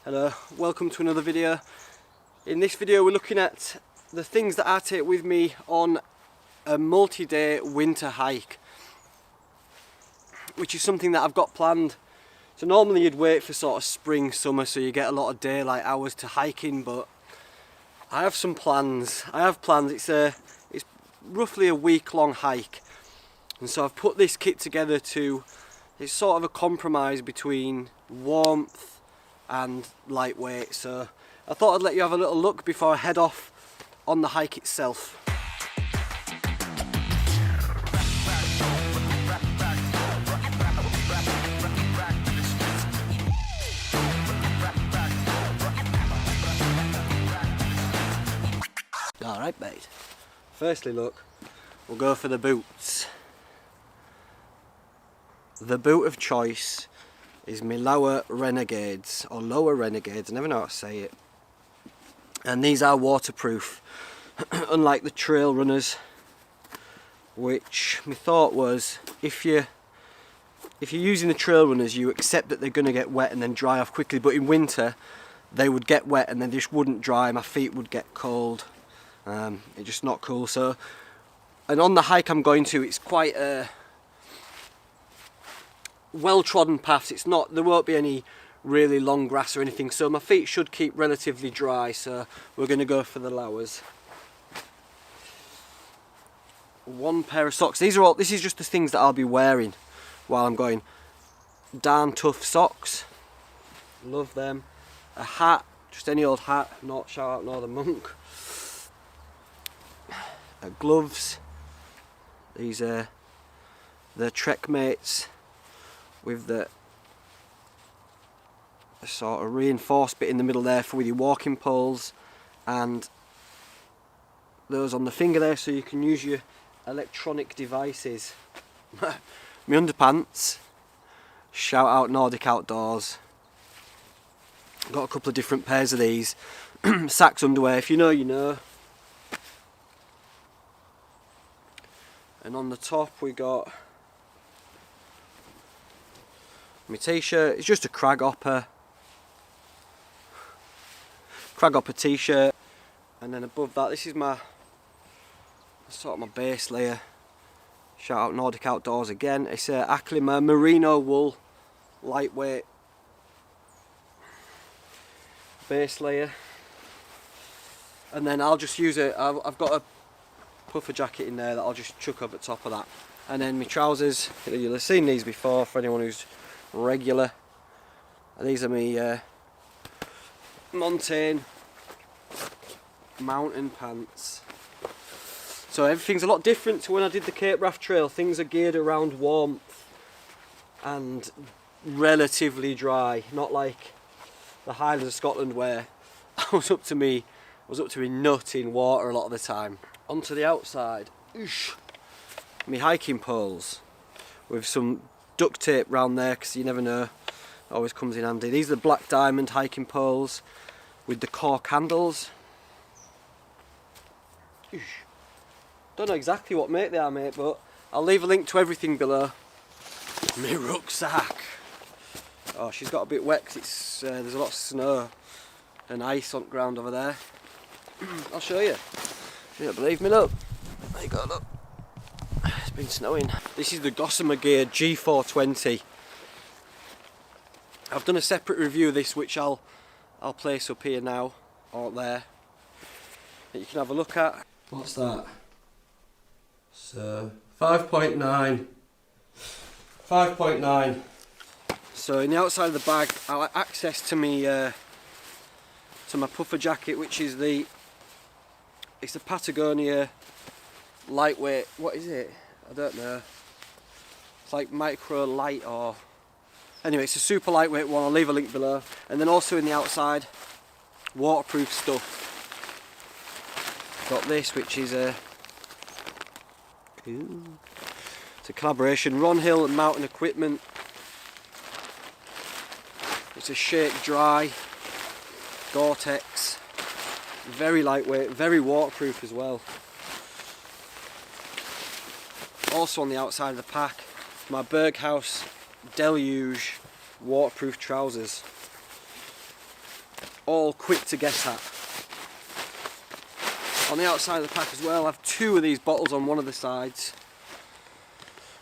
Hello, welcome to another video. In this video we're looking at the things that I take with me on a multi-day winter hike, which is something that I've got planned. So normally you'd wait for sort of spring, summer, so you get a lot of daylight hours to hiking, but I have some plans. It's roughly a week-long hike, and so I've put this kit together it's sort of a compromise between warmth and lightweight, so I thought I'd let you have a little look before I head off on the hike itself. Alright mate, firstly look, we'll go for the boots. The boot of choice is my Lower Renegades, or Lower Renegades, I never know how to say it. And these are waterproof, unlike the trail runners, which my thought was, if you're using the trail runners, you accept that they're going to get wet and then dry off quickly, but in winter they would get wet and then just wouldn't dry, my feet would get cold. It's just not cool. So, and on the hike I'm going to, it's quite a well-trodden paths. There won't be any really long grass or anything, so my feet should keep relatively dry, so we're going to go for the Lowers. One pair of socks. This is just the things that I'll be wearing while I'm going. Darn tough socks, love them. A hat, just any old hat, not shout out Northern Monk. Gloves, these are the Trek mates with the sort of reinforced bit in the middle there for with your walking poles, and those on the finger there so you can use your electronic devices. My underpants, shout out Nordic Outdoors. Got a couple of different pairs of these. Sax underwear, if you know, you know. And on the top we got my t-shirt. It's just a Cragopper t-shirt, and then above that, this is my sort of my base layer. Shout out Nordic Outdoors again. It's a Acklima merino wool lightweight base layer, and then I'll just use it. I've got a puffer jacket in there that I'll just chuck over the top of that, and then my trousers. You'll have seen these before for anyone who's regular. And these are my mountain pants. So everything's a lot different to when I did the Cape Wrath Trail. Things are geared around warmth and relatively dry, not like the Highlands of Scotland where I was up to me nut in water a lot of the time. Onto the outside, my hiking poles with some duct tape round there because you never know, always comes in handy. These are the Black Diamond hiking poles with the cork handles. Don't know exactly what make they are, mate, but I'll leave a link to everything below. My rucksack. Oh, she's got a bit wet because there's a lot of snow and ice on the ground over there. I'll show you. You don't believe me, look. There you go, look. It's been snowing. This is the Gossamer Gear G420. I've done a separate review of this, which I'll place up here now, or there, that you can have a look at. What's that? So 5.9. 5.9. So in the outside of the bag, I'll have access to my puffer jacket, which is it's a Patagonia lightweight. What is it? I don't know. It's like micro light, or anyway, it's a super lightweight one. I'll leave a link below. And then also in the outside, waterproof stuff. Got this, which is it's a collaboration. Ron Hill and Mountain Equipment. It's a Shake Dry Gore-Tex. Very lightweight, very waterproof as well. Also on the outside of the pack, my Berghaus Deluge waterproof trousers. all quick to get at. On the outside of the pack as well, I have 2 of these bottles on one of the sides.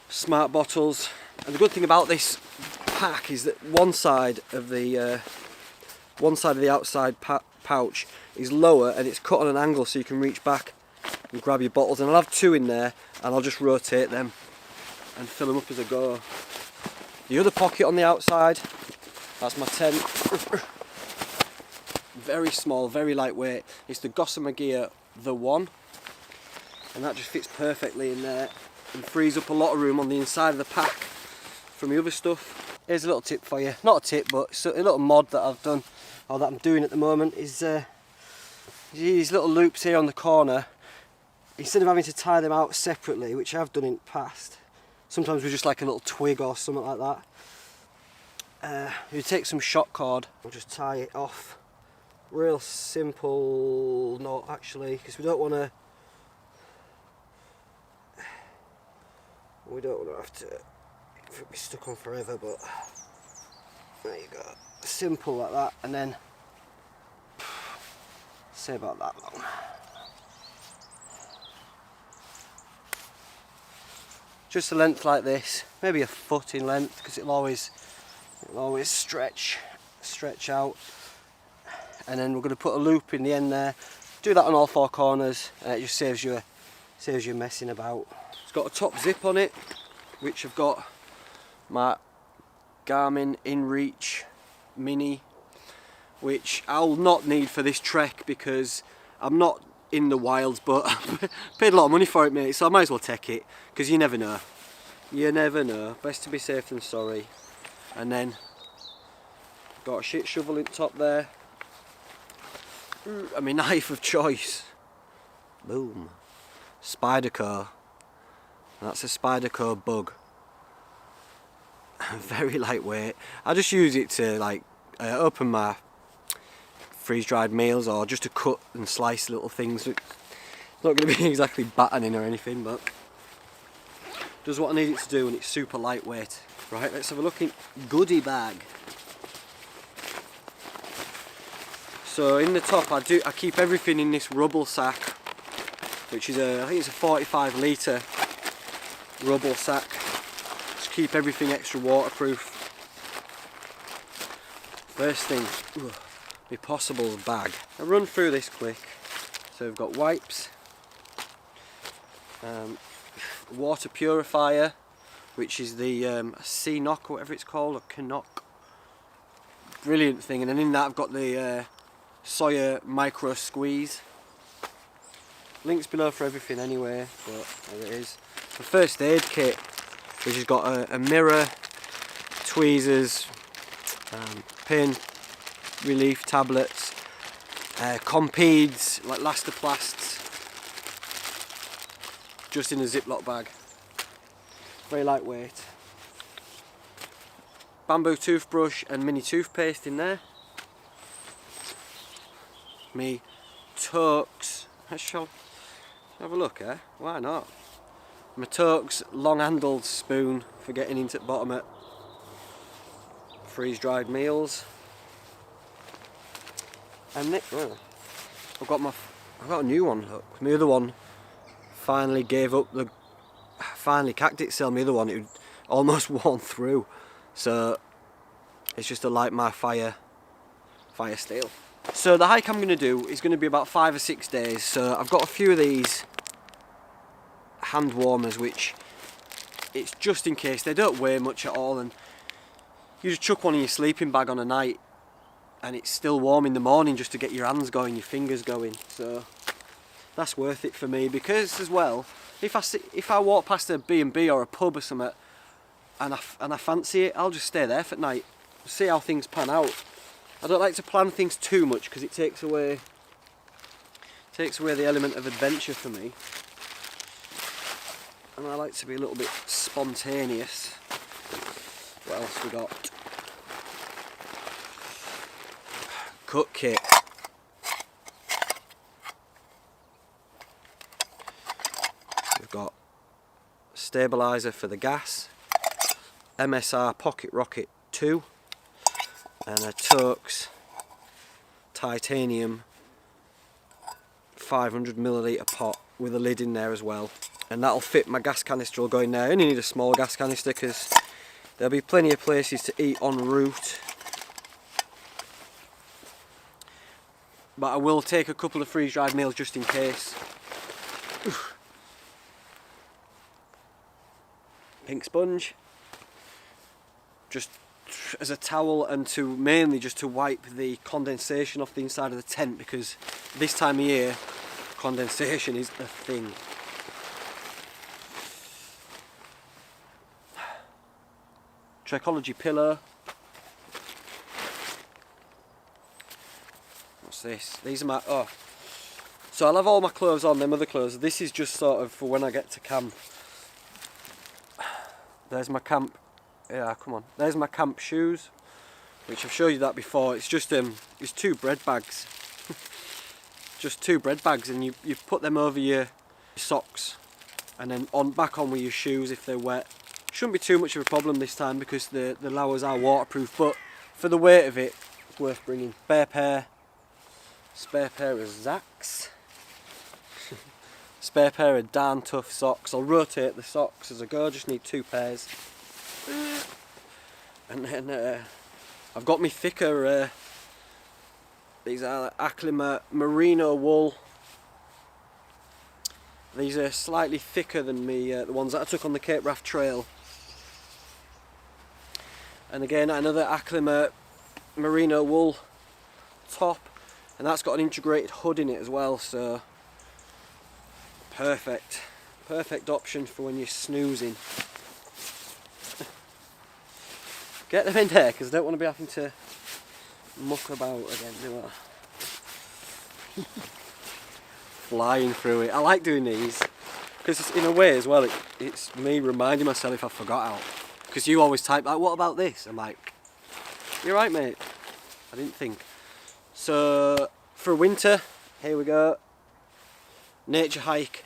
Smart bottles. And the good thing about this pack is that one side of the outside pouch is lower and it's cut on an angle so you can reach back and grab your bottles. And I'll have 2 in there and I'll just rotate them and fill them up as I go. The other pocket on the outside, that's my tent. Very small, very lightweight. It's the Gossamer Gear The One, and that just fits perfectly in there and frees up a lot of room on the inside of the pack from the other stuff. Here's a little tip for you, not a tip but it's a little mod that I've done, or that I'm doing at the moment, is these little loops here on the corner. Instead of having to tie them out separately, which I've done in the past, sometimes with just like a little twig or something like that, you take some shock cord and just tie it off. Real simple knot actually, because we don't want to have to be stuck on forever, but there you go, simple like that, and then say about that long. Just a length like this, maybe a foot in length, because it'll always stretch out. And then we're going to put a loop in the end there. Do that on all 4 corners. It just saves you messing about. It's got a top zip on it, which I've got my Garmin InReach Mini, which I'll not need for this trek because I'm not in the wilds, but I paid a lot of money for it, mate, so I might as well take it, because you never know. You never know. Best to be safe than sorry. And then got a shit shovel in top there. And my knife of choice. Boom. Spyderco. That's a Spyderco bug. Very lightweight. I just use it to like open my freeze-dried meals, or just to cut and slice little things. It's not going to be exactly battening or anything, but does what I need it to do, and it's super lightweight. Right, let's have a look in goodie bag. So in the top, I keep everything in this rubble sack, which is I think it's a 45 litre rubble sack. Just keep everything extra waterproof. First thing, my possible bag. I'll run through this quick. So we've got wipes, water purifier, which is the C-Knock or whatever it's called, or Knock. Brilliant thing. And then in that I've got the Sawyer micro squeeze. Links below for everything anyway, but there it is. The first aid kit, which has got a mirror, tweezers, pain relief tablets, Compeeds, like Lastoplasts, just in a Ziploc bag. Very lightweight. Bamboo toothbrush and mini toothpaste in there. Me Tokes, shall have a look, eh? Why not? My Tokes long-handled spoon for getting into the bottom of freeze-dried meals. And I've got a new one. Look, my other one finally finally cacked itself. My other one, it was almost worn through, so it's just to light my fire steel. So the hike I'm going to do is going to be about 5 or 6 days, so I've got a few of these hand warmers, which it's just in case. They don't weigh much at all, and you just chuck one in your sleeping bag on a night and it's still warm in the morning, just to get your hands going, your fingers going. So that's worth it for me, because as well, if I walk past a B&B or a pub or something and I fancy it, I'll just stay there for the night, see how things pan out. I don't like to plan things too much, because it takes away the element of adventure for me, and I like to be a little bit spontaneous. What else we got? Cut kit. We've got stabiliser for the gas, MSR Pocket Rocket 2, and a Tokes titanium 500ml pot with a lid in there as well, and that'll fit my gas canister. Will go in there. I only need a small gas canister because there'll be plenty of places to eat en route. But I will take a couple of freeze-dried meals just in case. Oof. Pink sponge, just as a towel, and to mainly just to wipe the condensation off the inside of the tent, because this time of year condensation is a thing. Trekology pillow. What's this? These are my, oh, so I'll have all my clothes on, them other clothes. This is just sort of for when I get to camp. There's my camp, yeah, come on. There's my camp shoes, which I've showed you that before. It's just it's 2 bread bags. Just 2 bread bags, and you put them over your socks, and then back on with your shoes if they're wet. Shouldn't be too much of a problem this time because the lowers are waterproof, but for the weight of it, it's worth bringing. Spare pair of Zacks. Spare pair of darn tough socks. I'll rotate the socks as I go, just need 2 pairs. And then I've got me thicker, these are Aclima merino wool. These are slightly thicker than the ones that I took on the Cape Wrath Trail. And again, another Aclima merino wool top, and that's got an integrated hood in it as well, so perfect option for when you're snoozing. Get them in there because I don't want to be having to muck about again, do I? Flying through it. I like doing these because in a way as well it's me reminding myself if I forgot out, because you always type like, what about this? I'm like, you're right mate, I didn't think. So for winter, here we go. Nature hike,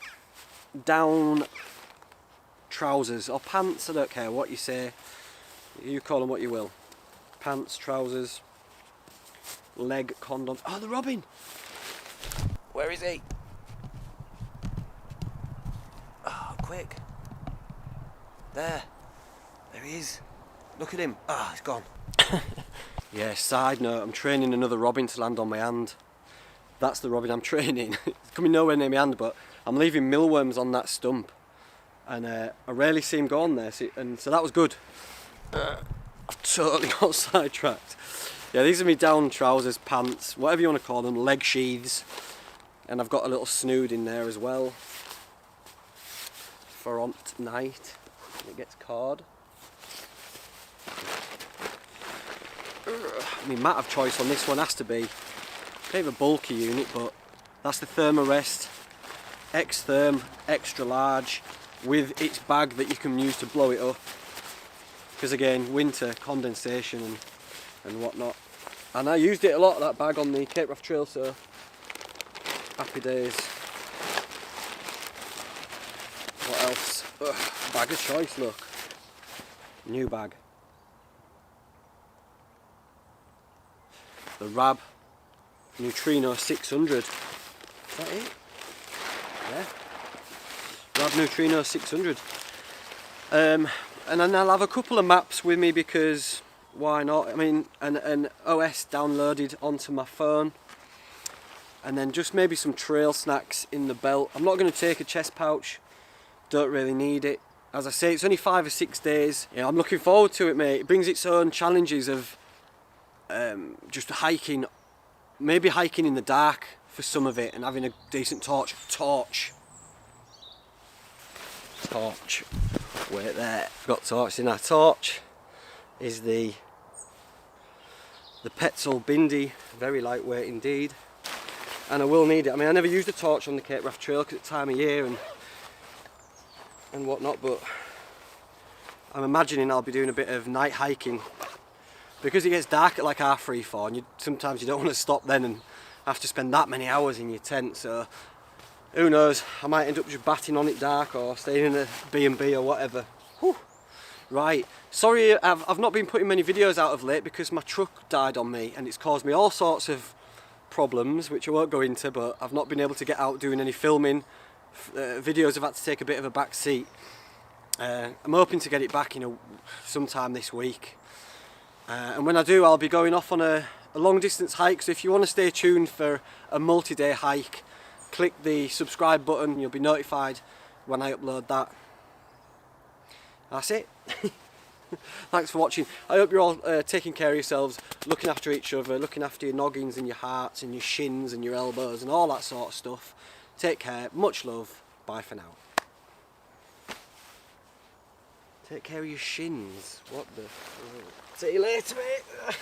down trousers or pants, I don't care what you say, you call them what you will. Pants, trousers, leg condoms. Oh, the robin! Where is he? Oh, quick. There he is. Look at him. Ah, he's gone. Yeah, side note, I'm training another robin to land on my hand. That's the robin I'm training. It's coming nowhere near my hand, but I'm leaving mealworms on that stump, and I rarely see him go on there, and so that was good. I've totally got sidetracked. Yeah, these are me down trousers, pants, whatever you want to call them, leg sheaths, and I've got a little snood in there as well for on night when it gets cold. I mean, mat of choice on this one has to be a bit of a bulky unit, but that's the Thermarest X-Therm extra large with its bag that you can use to blow it up, because again, winter condensation and whatnot. And I used it a lot, that bag, on the Cape Wrath Trail, so happy days. What else? Ugh, bag of choice, look. New bag. The Rab Neutrino 600. Is that it? Yeah. Rab Neutrino 600. And then I'll have a couple of maps with me because why not? I mean, an OS downloaded onto my phone, and then just maybe some trail snacks in the belt. I'm not going to take a chest pouch, don't really need it. As I say, it's only 5 or 6 days. Yeah, I'm looking forward to it, mate. It brings its own challenges of just hiking, maybe hiking in the dark for some of it, and having a decent torch. Wait there, got torch in our torch. Is the Petzl Bindi, very lightweight indeed, and I will need it. I mean, I never used a torch on the Cape Wrath Trail because it's time of year and whatnot, but I'm imagining I'll be doing a bit of night hiking because it gets dark at like 3:30, and sometimes you don't want to stop then and have to spend that many hours in your tent, so who knows, I might end up just batting on it dark or staying in a B&B or whatever. Whew. Right, sorry I've not been putting many videos out of late because my truck died on me and it's caused me all sorts of problems, which I won't go into, but I've not been able to get out doing any filming. Videos have had to take a bit of a back seat. I'm hoping to get it back, sometime this week. And when I do, I'll be going off on a long distance hike, so if you want to stay tuned for a multi-day hike, click the subscribe button, you'll be notified when I upload that. That's it. Thanks for watching. I hope you're all taking care of yourselves, looking after each other, looking after your noggins and your hearts and your shins and your elbows and all that sort of stuff. Take care, much love, bye for now. Take care of your shins. What the... See you later, mate.